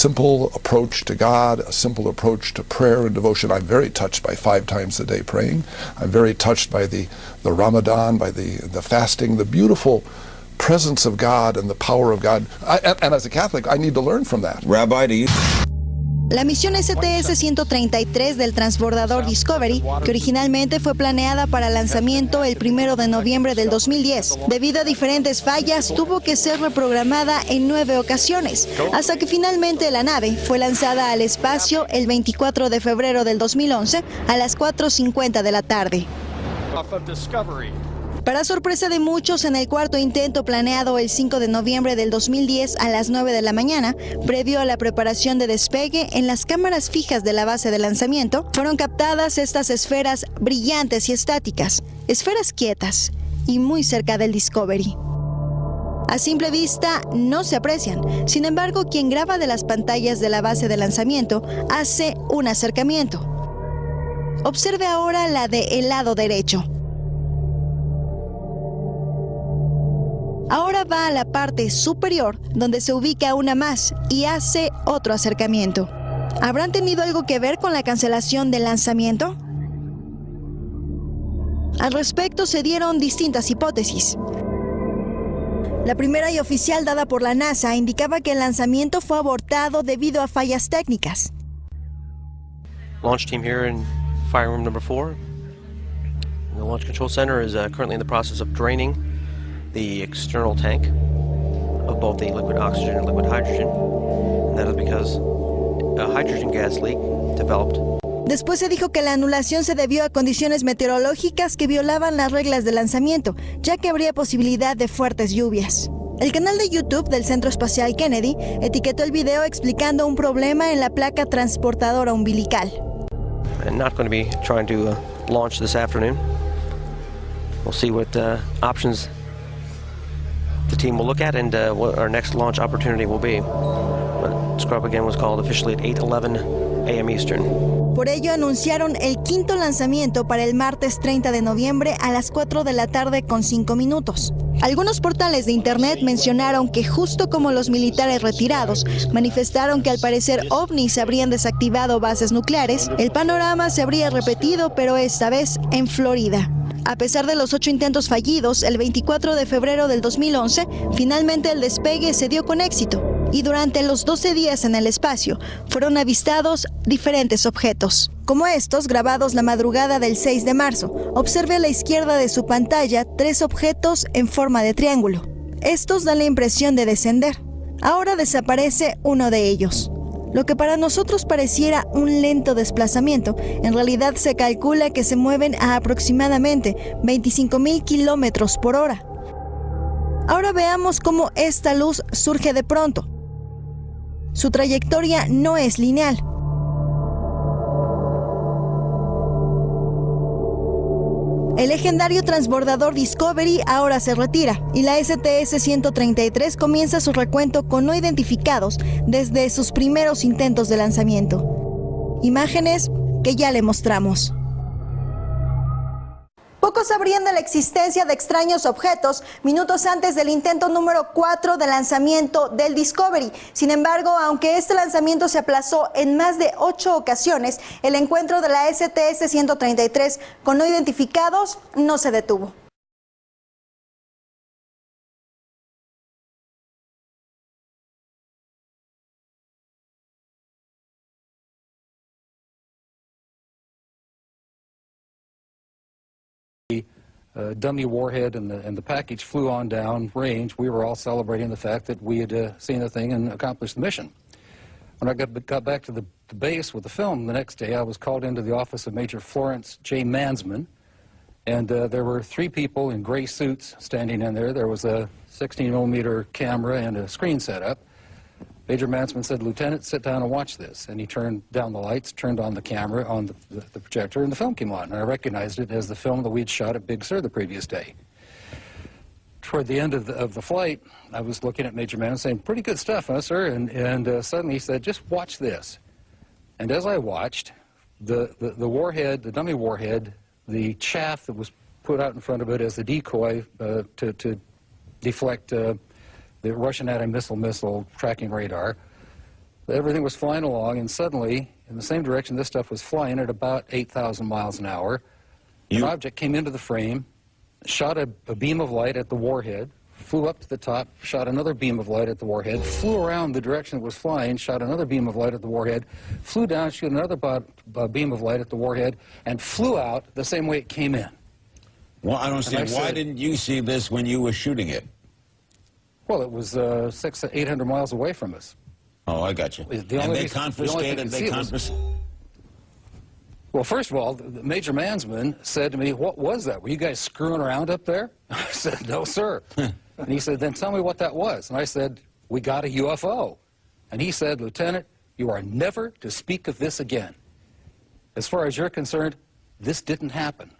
simple approach to God, a simple approach to prayer and devotion. I'm very touched by 5 times a day praying. I'm very touched by the Ramadan, by the fasting, the beautiful presence of God and the power of God. And as a Catholic, I need to learn from that. Rabbi, do you... La misión STS-133 del transbordador Discovery, que originalmente fue planeada para lanzamiento el 1 de noviembre del 2010, debido a diferentes fallas, tuvo que ser reprogramada en 9 ocasiones, hasta que finalmente la nave fue lanzada al espacio el 24 de febrero del 2011 a las 4:50 de la tarde. Para sorpresa de muchos, en el cuarto intento planeado el 5 de noviembre del 2010 a las 9 de la mañana, previo a la preparación de despegue, en las cámaras fijas de la base de lanzamiento, fueron captadas estas esferas brillantes y estáticas, esferas quietas y muy cerca del Discovery. A simple vista no se aprecian, sin embargo, quien graba de las pantallas de la base de lanzamiento hace un acercamiento. Observe ahora la del lado derecho. Ahora va a la parte superior, donde se ubica una más, y hace otro acercamiento. ¿Habrán tenido algo que ver con la cancelación del lanzamiento? Al respecto se dieron distintas hipótesis. La primera y oficial dada por la NASA indicaba que el lanzamiento fue abortado debido a fallas técnicas. Launch team here in fire room number 4. The Launch Control Center is currently in the process of draining the external tank of both the liquid oxygen and liquid hydrogen, and that is because a hydrogen gas leak developed. Después se dijo que la anulación se debió a condiciones meteorológicas que violaban las reglas de lanzamiento, ya que habría posibilidad de fuertes lluvias. El canal de YouTube del Centro Espacial Kennedy etiquetó el video explicando un problema en la placa transportadora umbilical. I'm not going to be trying to launch this afternoon. We'll see what options the team will look at and what our next launch opportunity will be. But Scrub again was called officially at 8:11 a.m. Eastern. Por ello anunciaron el quinto lanzamiento para el martes 30 de noviembre a las 4 de la tarde con 5 minutos. Algunos portales de internet mencionaron que justo como los militares retirados manifestaron que al parecer ovnis habrían desactivado bases nucleares, el panorama se habría repetido, pero esta vez en Florida. A pesar de los 8 intentos fallidos, el 24 de febrero del 2011, finalmente el despegue se dio con éxito y durante los 12 días en el espacio fueron avistados diferentes objetos, como estos grabados la madrugada del 6 de marzo. Observe a la izquierda de su pantalla 3 objetos en forma de triángulo. Estos dan la impresión de descender. Ahora desaparece uno de ellos. Lo que para nosotros pareciera un lento desplazamiento, en realidad se calcula que se mueven a aproximadamente 25,000 kilómetros por hora. Ahora veamos cómo esta luz surge de pronto. Su trayectoria no es lineal. El legendario transbordador Discovery ahora se retira y la STS-133 comienza su recuento con no identificados desde sus primeros intentos de lanzamiento. Imágenes que ya le mostramos. Pocos sabrían de la existencia de extraños objetos minutos antes del intento número 4 de lanzamiento del Discovery. Sin embargo, aunque este lanzamiento se aplazó en más de 8 ocasiones, el encuentro de la STS-133 con no identificados no se detuvo. Dummy warhead and the package flew on down range. We were all celebrating the fact that we had seen the thing and accomplished the mission. When I got back to the base with the film the next day, I was called into the office of Major Florence J. Mansman, and there were 3 people in gray suits standing in there. There was a 16-millimeter camera and a screen set up. Major Mansman said, "Lieutenant, sit down and watch this." And he turned down the lights, turned on the camera, on the projector, and the film came on. And I recognized it as the film that we'd shot at Big Sur the previous day. Toward the end of the flight, I was looking at Major Mansman saying, "Pretty good stuff, huh, sir?" And suddenly he said, "Just watch this." And as I watched, the warhead, the dummy warhead, the chaff that was put out in front of it as the decoy to deflect the Russian anti-missile tracking radar, everything was flying along, and suddenly, in the same direction this stuff was flying at about 8,000 miles an hour, an object came into the frame, shot a beam of light at the warhead, flew up to the top, shot another beam of light at the warhead, flew around the direction it was flying, shot another beam of light at the warhead, flew down, shot another beam of light at the warhead, and flew out the same way it came in. Well, I don't see. Why didn't you see this when you were shooting it? Well, it was 600 to 800 miles away from us. Oh, I got you. And they confiscated. Well, first of all, the Major Mansman said to me, "What was that? Were you guys screwing around up there?" I said, "No, sir." And he said, "Then tell me what that was." And I said, "We got a UFO." And he said, "Lieutenant, you are never to speak of this again. As far as you're concerned, this didn't happen."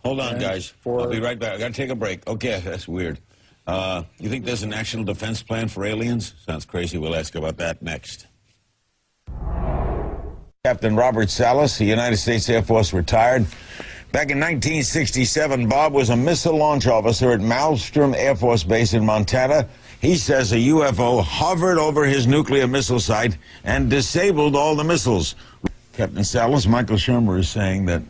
Hold on, guys. I'll be right back. I got to take a break. Okay, that's weird. You think there's a national defense plan for aliens? Sounds crazy. We'll ask about that next. Captain Robert Salas, the United States Air Force, retired. Back in 1967, Bob was a missile launch officer at Malmstrom Air Force Base in Montana. He says a UFO hovered over his nuclear missile site and disabled all the missiles. Captain Salas, Michael Shermer is saying that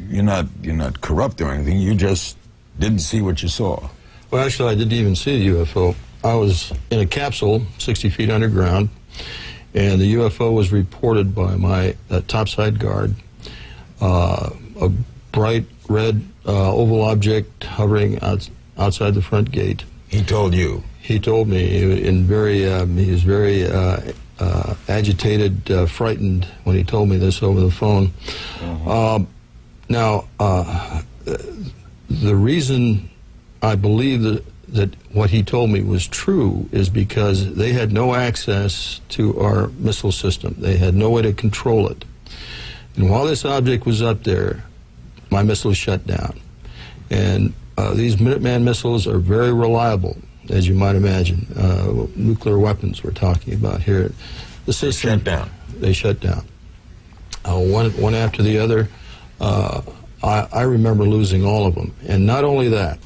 you're not corrupt or anything. You just didn't see what you saw. Well, actually, I didn't even see a UFO. I was in a capsule 60 feet underground, and the UFO was reported by my topside guard. A bright red oval object hovering outside the front gate. He told you? He told me. He was very agitated, frightened when he told me this over the phone. Now, the reason I believe that what he told me was true is because they had no access to our missile system. They had no way to control it. And while this object was up there, my missiles shut down. And these Minuteman missiles are very reliable, as you might imagine. Nuclear weapons we're talking about here. The system, shut down. They shut down. One after the other. I remember losing all of them. And not only that,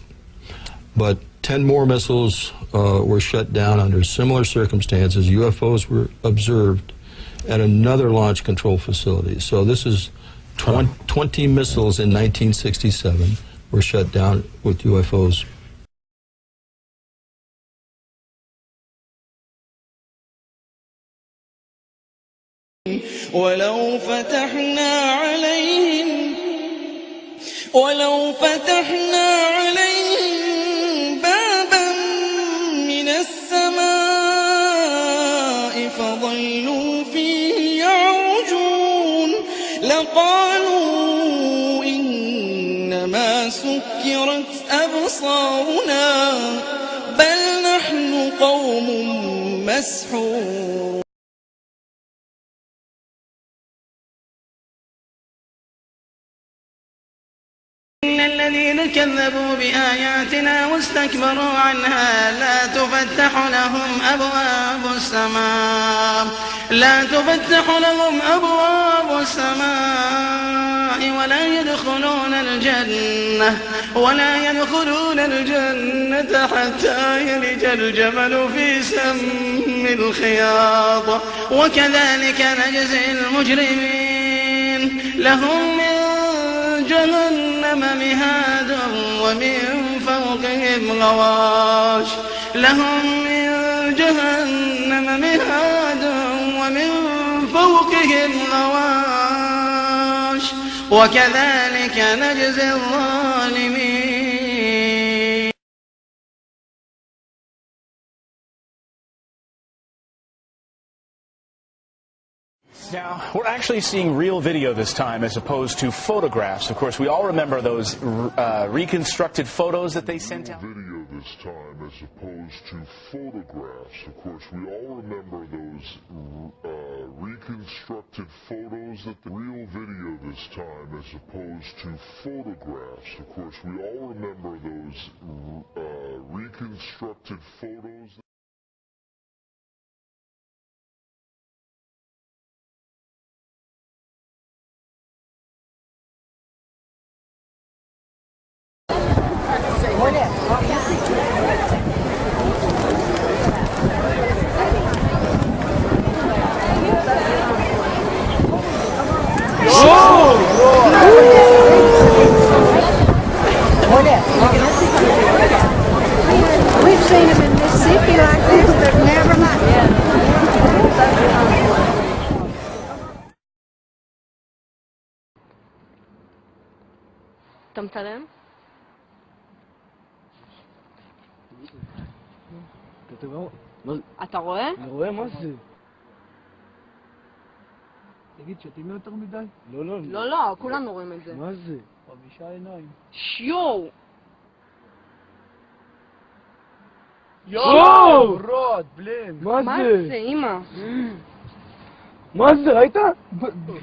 but 10 more missiles were shut down under similar circumstances. UFOs were observed at another launch control facility. So this is 20 missiles in 1967 were shut down with UFOs. ولو فتحنا عليهم بابا من السماء فظلوا فيه يعرجون لقالوا إنما سكرت أبصارنا بل نحن قوم مسحورون. الذين كذبوا بآياتنا واستكبروا عنها لا تفتح لهم أبواب السماء ولا يدخلون الجنة حتى يلج الجمل في سم الخياط وكذلك نجزي المجرمين. لهم من جهنم مهاد ومن فوقهم غواش وكذلك نجزي الظالمين. Now, we're actually seeing real video this time as opposed to photographs. Of course, we all remember those reconstructed photos that they sent out. Video this time as opposed to photographs. Of course, we all remember those reconstructed photos that the real video this time as opposed to photographs. Of course, we all remember those reconstructed photos. אתה מצלם? אתה רואה? אני רואה, מה זה? תגיד, שתים יותר מדי? לא, לא. לא, לא, כולנו רואים את זה. מה זה? 5 עיניים. יואו! יואו! רוד, בלן. מה זה, אמא? מה זה, ראית?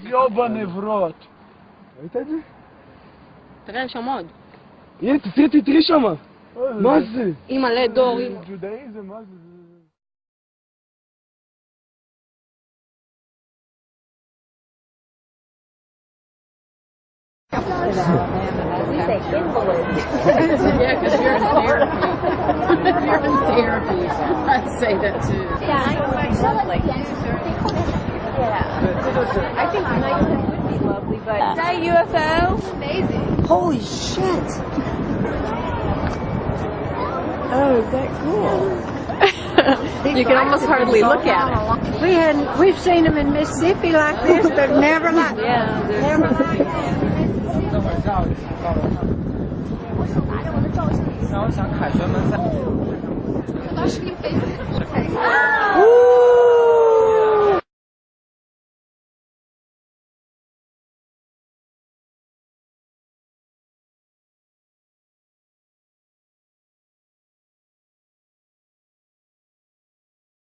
יואו בנברות. ראית את זה? תראה, שם עוד. הנה, תראי שמה. מה זה? אמא לדורי. ג'ודאיזם, מה זה? We say invalids. Yeah, because you're in therapy. You're in therapy. I'd say that too. Yeah, I think nighttime would be lovely, but... Is that a UFO? Amazing. Holy shit. Oh, is that cool? You can almost hardly look at it. We've seen them in Mississippi like this, but never like never like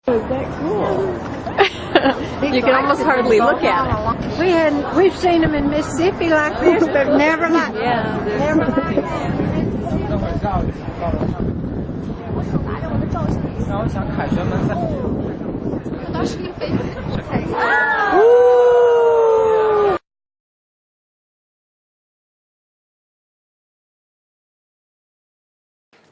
Is that cool? You can almost hardly look at it. We've seen them in Mississippi like this, but never like never like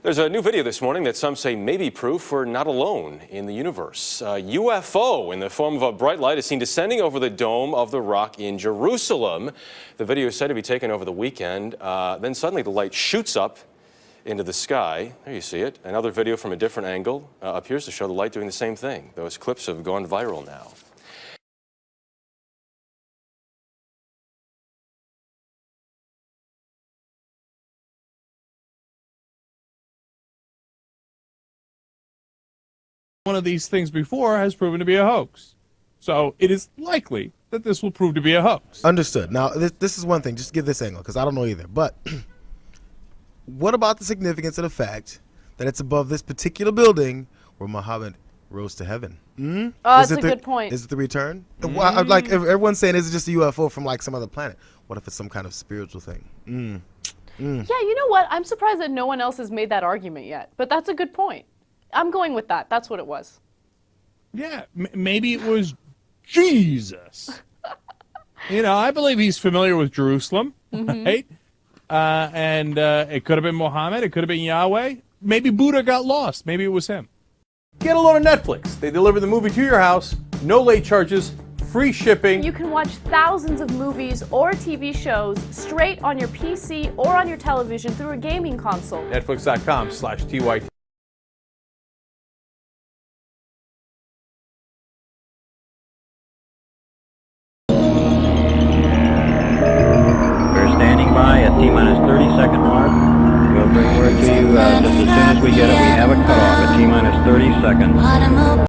There's a new video this morning that some say may be proof we're not alone in the universe. A UFO in the form of a bright light is seen descending over the Dome of the Rock in Jerusalem. The video is said to be taken over the weekend. Then suddenly the light shoots up into the sky. There you see it. Another video from a different angle appears to show the light doing the same thing. Those clips have gone viral now. One of these things before has proven to be a hoax. So it is likely that this will prove to be a hoax. Understood. Now, this is one thing. Just give this angle, because I don't know either. But what about the significance of the fact that it's above this particular building where Muhammad rose to heaven? Oh, that's a good point. Is it the return? Like, everyone's saying, is it just a UFO from, like, some other planet? What if it's some kind of spiritual thing? Yeah, you know what? I'm surprised that no one else has made that argument yet. But that's a good point. I'm going with that. That's what it was. Yeah, maybe it was Jesus. You know, I believe he's familiar with Jerusalem, right? And it could have been Muhammad. It could have been Yahweh. Maybe Buddha got lost. Maybe it was him. Get a load of Netflix. They deliver the movie to your house, no late charges, free shipping. You can watch thousands of movies or TV shows straight on your PC or on your television through a gaming console. Netflix.com/TYT. At T-minus 30-second mark. We'll bring word to you just as soon as we get it. We have a cutoff at T-minus 30 seconds.